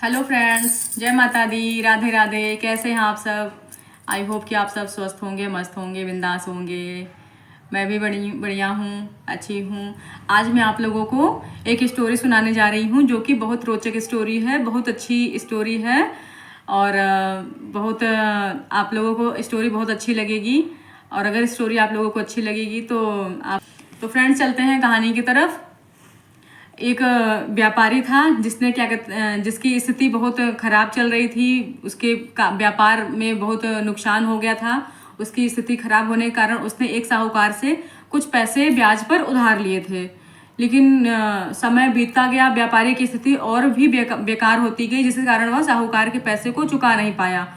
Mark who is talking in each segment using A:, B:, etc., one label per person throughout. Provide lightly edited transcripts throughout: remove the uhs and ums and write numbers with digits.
A: Hello friends, जय माता दी, राधे राधे। कैसे हैं आप सब? आई होप कि आप सब स्वस्थ होंगे, मस्त होंगे, बिंदास होंगे। मैं भी बढ़िया हूँ, अच्छी हूँ। आज मैं आप लोगों को एक स्टोरी सुनाने जा रही हूँ जो कि बहुत रोचक स्टोरी है, बहुत अच्छी स्टोरी है और आप लोगों को स्टोरी बहुत अच्छी लगेगी। और अगर स्टोरी आप लोगों को अच्छी लगेगी तो फ्रेंड्स चलते हैं कहानी की तरफ। एक व्यापारी था जिसकी स्थिति बहुत खराब चल रही थी। उसके व्यापार में बहुत नुकसान हो गया था। उसकी स्थिति खराब होने के कारण उसने एक साहूकार से कुछ पैसे ब्याज पर उधार लिए थे। लेकिन समय बीतता गया, व्यापारी की स्थिति और भी बेकार होती गई, जिसके कारण वह साहूकार के पैसे को चुका नहीं पाया।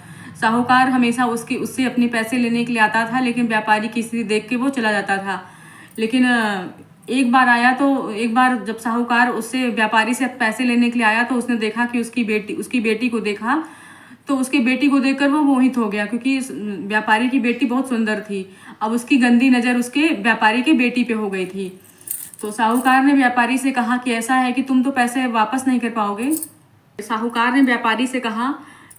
A: साहूकार हमेशा उससे अपने पैसे लेने के लिए आता था, लेकिन व्यापारी की स्थिति देख के वो चला जाता था। लेकिन एक बार जब साहूकार उससे व्यापारी से पैसे लेने के लिए आया तो उसने देखा कि उसकी बेटी को देखा। तो उसकी बेटी को देखकर वो मोहित हो गया, क्योंकि व्यापारी की बेटी बहुत सुंदर थी। अब उसकी गंदी नज़र उसके व्यापारी की बेटी पे हो गई थी। तो साहूकार ने व्यापारी से कहा कि ऐसा है कि तुम तो पैसे वापस नहीं कर पाओगे। साहूकार ने व्यापारी से कहा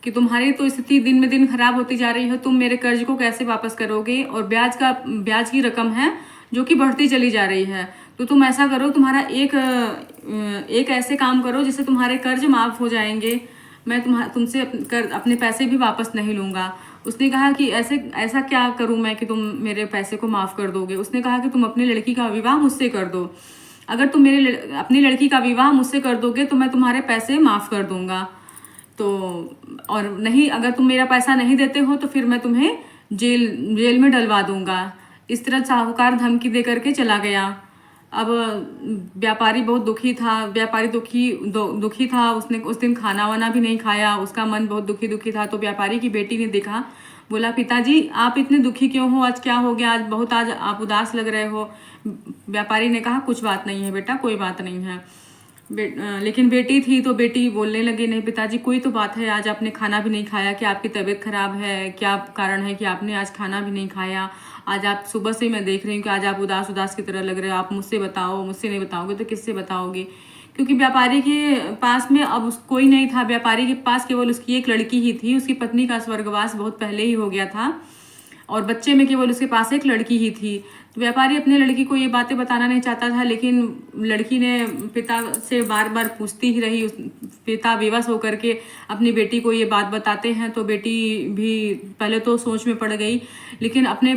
A: कि तुम्हारी तो स्थिति दिन में दिन खराब होती जा रही है, तुम मेरे कर्ज को कैसे वापस करोगे? और ब्याज की रकम है जो कि बढ़ती चली जा रही है। तो तुम ऐसा करो, तुम्हारा एक ऐसे काम करो जिससे तुम्हारे कर्ज माफ हो जाएंगे। मैं तुमसे अपने पैसे भी वापस नहीं लूंगा। उसने कहा कि ऐसा क्या करूं मैं कि तुम मेरे पैसे को माफ कर दोगे? उसने कहा कि तुम अपनी लड़की का विवाह मुझसे कर दो। अगर तुम अपनी लड़की का विवाह मुझसे कर दोगे तो मैं तुम्हारे पैसे माफ कर दूंगा। तो और नहीं, अगर तुम मेरा पैसा नहीं देते हो तो फिर मैं तुम्हें जेल में डलवा दूंगा। इस तरह साहूकार धमकी दे करके चला गया। अब व्यापारी बहुत दुखी था। दुखी था। उसने उस दिन खाना वाना भी नहीं खाया। उसका मन बहुत दुखी था। तो व्यापारी की बेटी ने देखा, बोला, पिताजी आप इतने दुखी क्यों हो? आज क्या हो गया? आज आप उदास लग रहे हो। व्यापारी ने कहा, कुछ बात नहीं है बेटा, कोई बात नहीं है। लेकिन बेटी थी तो बेटी बोलने लगी, नहीं पिताजी कोई तो बात है, आज आपने खाना भी नहीं खाया, क्या आपकी तबीयत खराब है? क्या कारण है कि आपने आज खाना भी नहीं खाया? आज आप सुबह से मैं देख रही हूँ कि आज आप उदास उदास की तरह लग रहे हो। आप मुझसे बताओ, मुझसे नहीं बताओगे तो किससे बताओगे? क्योंकि व्यापारी के पास में अब कोई नहीं था। व्यापारी के पास केवल उसकी एक लड़की ही थी। उसकी पत्नी का स्वर्गवास बहुत पहले ही हो गया था और बच्चे में केवल उसके पास एक लड़की ही थी। तो व्यापारी अपनी लड़की को ये बातें बताना नहीं चाहता था, लेकिन लड़की ने पिता से बार बार पूछती ही रही। पिता विवश होकर के अपनी बेटी को ये बात बताते हैं तो बेटी भी पहले तो सोच में पड़ गई, लेकिन अपने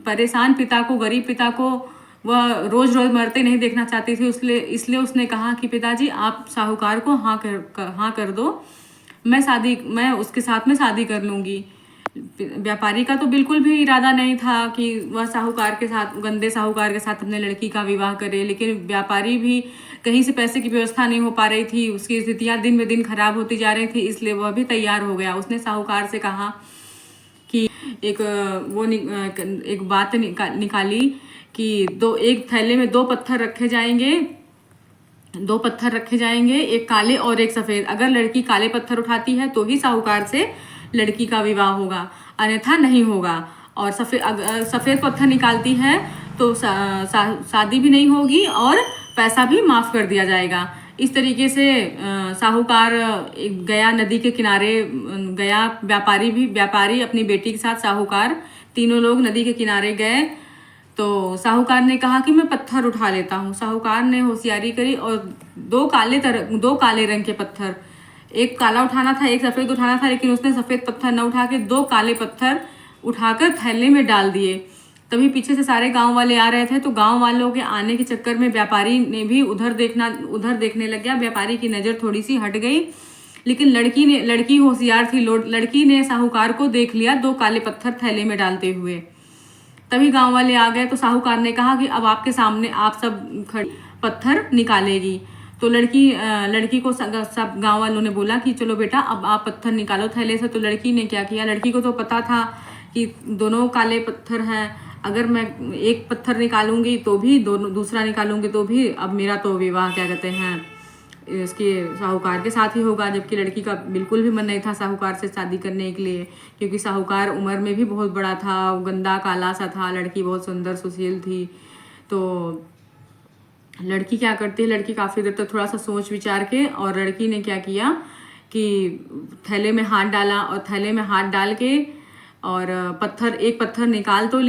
A: परेशान पिता को, गरीब पिता को वह रोज रोज मरते नहीं देखना चाहती थी। इसलिए उसने कहा कि पिताजी आप साहूकार को हाँ कर दो, मैं उसके साथ में शादी कर लूंगी। व्यापारी का तो बिल्कुल भी इरादा नहीं था कि वह गंदे साहूकार के साथ अपने लड़की का विवाह करे, लेकिन व्यापारी भी कहीं से पैसे की व्यवस्था नहीं हो पा रही थी। उसकी स्थितियां दिन में दिन खराब होती जा रही थी, इसलिए वह भी तैयार हो गया। उसने साहूकार से कहा कि एक बात निकाली कि एक थैले में दो पत्थर रखे जाएंगे, एक काले और एक सफेद। अगर लड़की काले पत्थर उठाती है तो ही साहूकार से लड़की का विवाह होगा, अन्यथा नहीं होगा। और सफेद पत्थर निकालती है तो शादी भी नहीं होगी और पैसा भी माफ कर दिया जाएगा। इस तरीके से साहूकार गया नदी के किनारे गया। व्यापारी अपनी बेटी के साथ, साहूकार, तीनों लोग नदी के किनारे गए। तो साहूकार ने कहा कि मैं पत्थर उठा लेता हूँ। साहूकार ने होशियारी करी और दो काले रंग के पत्थर, एक काला उठाना था, एक सफेद उठाना था, लेकिन उसने सफेद पत्थर न उठा के दो काले पत्थर उठाकर थैले में डाल दिए। तभी पीछे से सारे गांव वाले आ रहे थे, तो गांव वालों के आने के चक्कर में व्यापारी ने भी उधर देखने लग गया। व्यापारी की नजर थोड़ी सी हट गई, लेकिन लड़की होशियार थी। लड़की ने साहूकार को देख लिया दो काले पत्थर थैले में डालते हुए। तभी गांव वाले आ गए तो साहूकार ने कहा कि अब आपके सामने आप सब पत्थर निकालेगी। तो लड़की को सब गांव वालों ने बोला कि चलो बेटा अब आप पत्थर निकालो थैले से। तो लड़की ने क्या किया, लड़की को तो पता था कि दोनों काले पत्थर हैं, अगर मैं एक पत्थर निकालूंगी तो भी, दूसरा निकालूंगी तो भी अब मेरा तो विवाह क्या कहते हैं इसके साहूकार के साथ ही होगा। जबकि लड़की का बिल्कुल भी मन नहीं था साहूकार से शादी करने के लिए, क्योंकि साहूकार उम्र में भी बहुत बड़ा था, गंदा काला सा था, लड़की बहुत सुंदर सुशील थी। तो लड़की क्या करती है, लड़की काफ़ी देर तक थोड़ा सा सोच विचार के, और लड़की ने क्या किया कि थैले में हाथ डाला और थैले में हाथ डाल के और एक पत्थर निकाल तो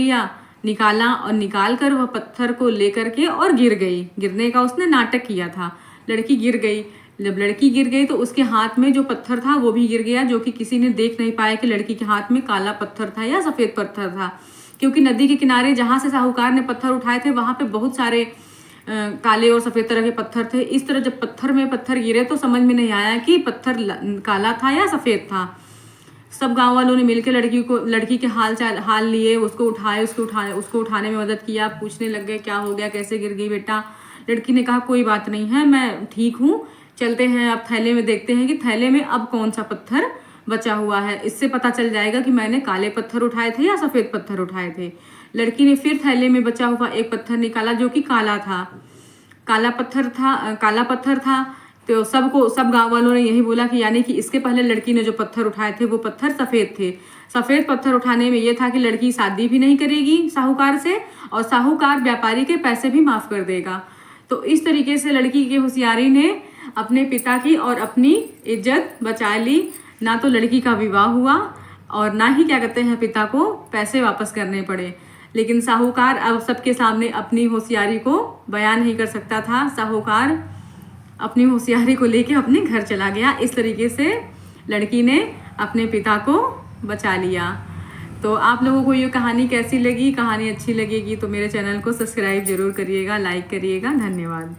A: निकाला और निकाल कर वह पत्थर को लेकर के और गिर गई। गिरने का उसने नाटक किया था। लड़की गिर गई। जब लड़की गिर गई तो उसके हाथ में जो पत्थर था वो भी गिर गया, जो कि किसी ने देख नहीं पाया कि लड़की के हाथ में काला पत्थर था या सफ़ेद पत्थर था, क्योंकि नदी के किनारे जहाँ से साहूकार ने पत्थर उठाए थे वहाँ पे बहुत सारे काले और सफ़ेद तरह के पत्थर थे। इस तरह जब पत्थर में पत्थर गिरे तो समझ में नहीं आया कि पत्थर काला था या सफ़ेद था। सब गांव वालों ने मिलकर लड़की के हाल लिए, उसको उठाने में मदद किया। पूछने लग गए क्या हो गया, कैसे गिर गई बेटा। लड़की ने कहा कोई बात नहीं है, मैं ठीक हूँ, चलते हैं अब थैले में देखते हैं कि थैले में अब कौन सा पत्थर बचा हुआ है। इससे पता चल जाएगा कि मैंने काले पत्थर उठाए थे या सफ़ेद पत्थर उठाए थे। लड़की ने फिर थैले में बचा हुआ एक पत्थर निकाला जो कि काला था। काला पत्थर था। तो सब गांव वालों ने यही बोला कि यानी कि इसके पहले लड़की ने जो पत्थर उठाए थे वो पत्थर सफ़ेद थे। सफ़ेद पत्थर उठाने में ये था कि लड़की शादी भी नहीं करेगी साहूकार से और साहूकार व्यापारी के पैसे भी माफ़ कर देगा। तो इस तरीके से लड़की की होशियारी ने अपने पिता की और अपनी इज्जत बचा ली। ना तो लड़की का विवाह हुआ और ना ही क्या कहते हैं पिता को पैसे वापस करने पड़े। लेकिन साहूकार अब सबके सामने अपनी होशियारी को बयान नहीं कर सकता था। साहूकार अपनी होशियारी को लेके अपने घर चला गया। इस तरीके से लड़की ने अपने पिता को बचा लिया। तो आप लोगों को ये कहानी कैसी लगी? कहानी अच्छी लगेगी तो मेरे चैनल को सब्सक्राइब जरूर करिएगा, लाइक करिएगा। धन्यवाद।